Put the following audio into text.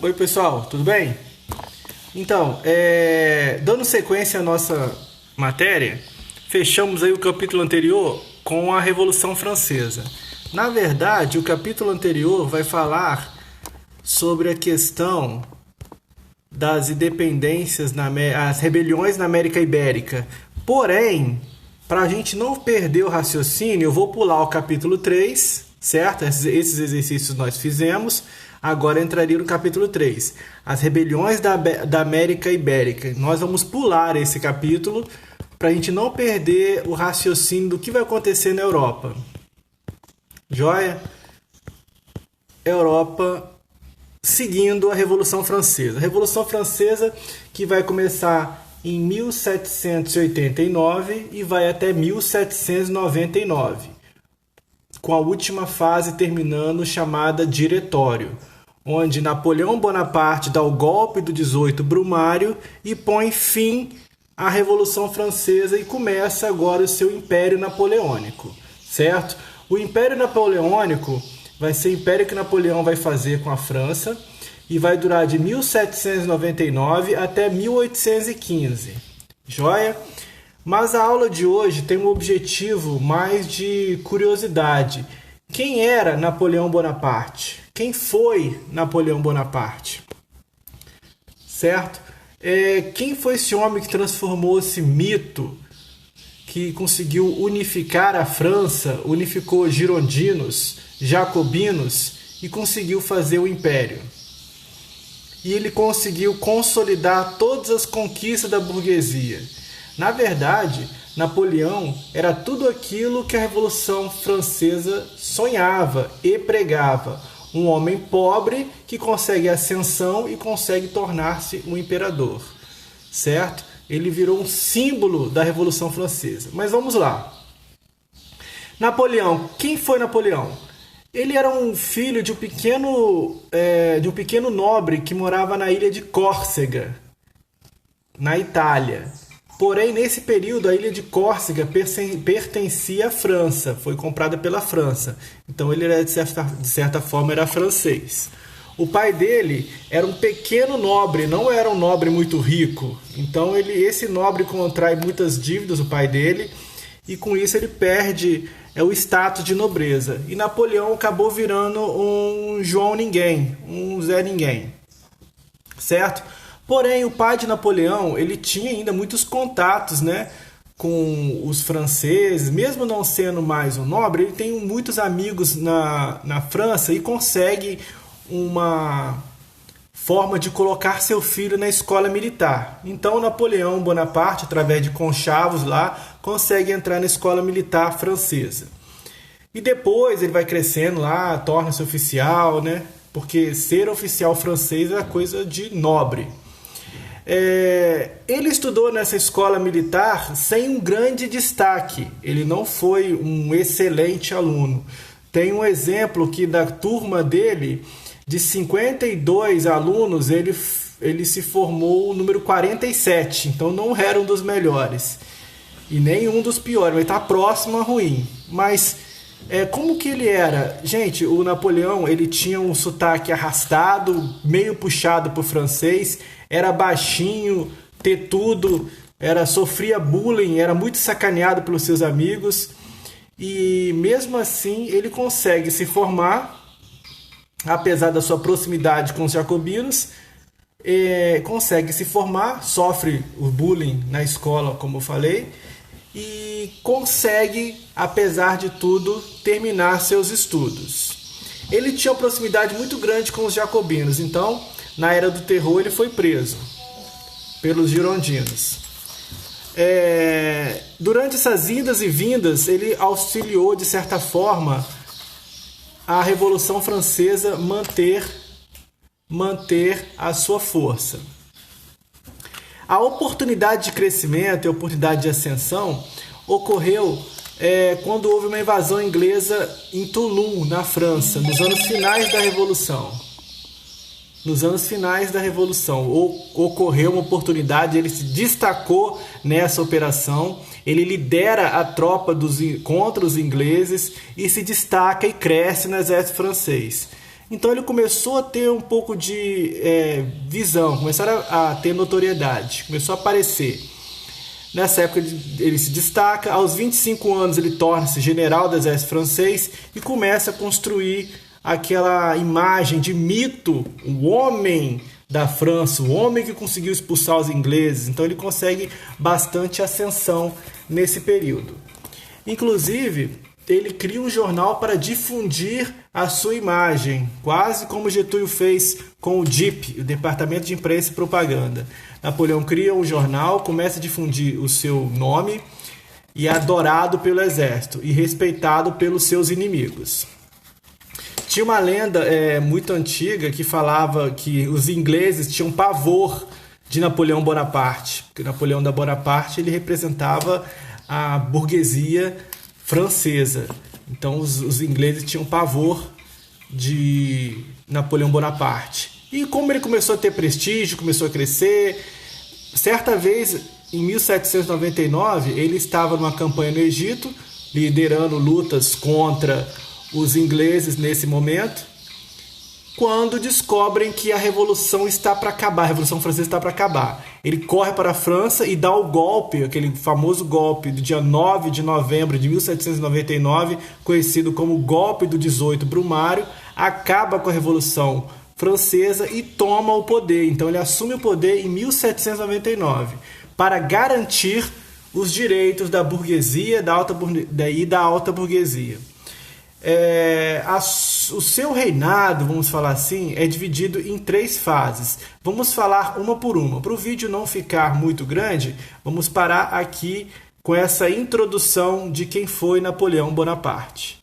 Oi pessoal, tudo bem? Então, dando sequência à nossa matéria, fechamos aí o capítulo anterior com a Revolução Francesa. Na verdade, o capítulo anterior vai falar sobre a questão das independências, as rebeliões na América Ibérica. Porém, para a gente não perder o raciocínio, eu vou pular o capítulo 3, certo? Esses exercícios nós fizemos. Agora entraria no capítulo 3, as rebeliões da América Ibérica. Nós vamos pular esse capítulo para a gente não perder o raciocínio do que vai acontecer na Europa. Joia? Europa seguindo a Revolução Francesa. A Revolução Francesa que vai começar em 1789 e vai até 1799, com a última fase terminando chamada Diretório, onde Napoleão Bonaparte dá o golpe do 18 Brumário e põe fim à Revolução Francesa e começa agora o seu Império Napoleônico, certo? O Império Napoleônico vai ser o império que Napoleão vai fazer com a França e vai durar de 1799 até 1815, joia? Mas a aula de hoje tem um objetivo mais de curiosidade. Quem era Napoleão Bonaparte? Quem foi Napoleão Bonaparte? Certo? Quem foi esse homem que transformou esse mito, que conseguiu unificar a França, unificou girondinos, jacobinos e conseguiu fazer o império? E ele conseguiu consolidar todas as conquistas da burguesia. Na verdade, Napoleão era tudo aquilo que a Revolução Francesa sonhava e pregava. Um homem pobre que consegue ascensão e consegue tornar-se um imperador, certo? Ele virou um símbolo da Revolução Francesa. Mas vamos lá. Napoleão, quem foi Napoleão? Ele era um filho de um pequeno nobre que morava na ilha de Córcega, na Itália. Porém, nesse período, a ilha de Córcega pertencia à França, foi comprada pela França. Então, ele era, de certa forma, era francês. O pai dele era um pequeno nobre, não era um nobre muito rico. Então, esse nobre contrai muitas dívidas, o pai dele, e com isso ele perde o status de nobreza. E Napoleão acabou virando um João Ninguém, um Zé Ninguém, certo? Porém, o pai de Napoleão, ele tinha ainda muitos contatos, né, com os franceses. Mesmo não sendo mais um nobre, ele tem muitos amigos na França e consegue uma forma de colocar seu filho na escola militar. Então, Napoleão Bonaparte, através de conchavos lá, consegue entrar na escola militar francesa. E depois ele vai crescendo lá, torna-se oficial, né, porque ser oficial francês é coisa de nobre. Ele estudou nessa escola militar sem um grande destaque. Ele não foi um excelente aluno. Tem um exemplo que da turma dele, de 52 alunos, ele se formou o número 47. Então não era um dos melhores e nem um dos piores, mas está próximo a ruim. Mas como que ele era? Gente, o Napoleão, ele tinha um sotaque arrastado, meio puxado para o francês, era baixinho, tetudo, sofria bullying, era muito sacaneado pelos seus amigos. E mesmo assim ele consegue se formar, apesar da sua proximidade com os jacobinos, consegue se formar, sofre o bullying na escola, como eu falei, e consegue, apesar de tudo, terminar seus estudos. Ele tinha uma proximidade muito grande com os jacobinos, então, na Era do Terror, ele foi preso pelos girondinos. Durante essas idas e vindas, ele auxiliou, de certa forma, a Revolução Francesa manter a sua força. A oportunidade de crescimento e a oportunidade de ascensão ocorreu quando houve uma invasão inglesa em Toulon, na França, nos anos finais da Revolução. Ocorreu uma oportunidade, ele se destacou nessa operação, ele lidera a tropa contra os ingleses e se destaca e cresce no exército francês. Então ele começou a ter um pouco de visão, começaram a ter notoriedade, começou a aparecer. Nessa época ele se destaca, aos 25 anos ele torna-se general do exército francês e começa a construir aquela imagem de mito, o homem da França, o homem que conseguiu expulsar os ingleses. Então ele consegue bastante ascensão nesse período. Inclusive, ele cria um jornal para difundir a sua imagem, quase como Getúlio fez com o DIP, o Departamento de Imprensa e Propaganda. Napoleão cria um jornal, começa a difundir o seu nome e é adorado pelo exército e respeitado pelos seus inimigos. Tinha uma lenda muito antiga que falava que os ingleses tinham pavor de Napoleão Bonaparte, porque Napoleão Bonaparte ele representava a burguesia francesa. Então os ingleses tinham pavor de Napoleão Bonaparte. E como ele começou a ter prestígio, começou a crescer, certa vez, em 1799, ele estava numa campanha no Egito, liderando lutas contra os ingleses nesse momento, quando descobrem que a revolução está para acabar, a Revolução Francesa está para acabar. Ele corre para a França e dá o golpe, aquele famoso golpe do dia 9 de novembro de 1799, conhecido como golpe do 18 Brumário, acaba com a Revolução Francesa e toma o poder. Então ele assume o poder em 1799 para garantir os direitos da burguesia e da alta burguesia. O seu reinado, vamos falar assim, é dividido em 3 fases. Vamos falar uma por uma. Para o vídeo não ficar muito grande, vamos parar aqui com essa introdução de quem foi Napoleão Bonaparte.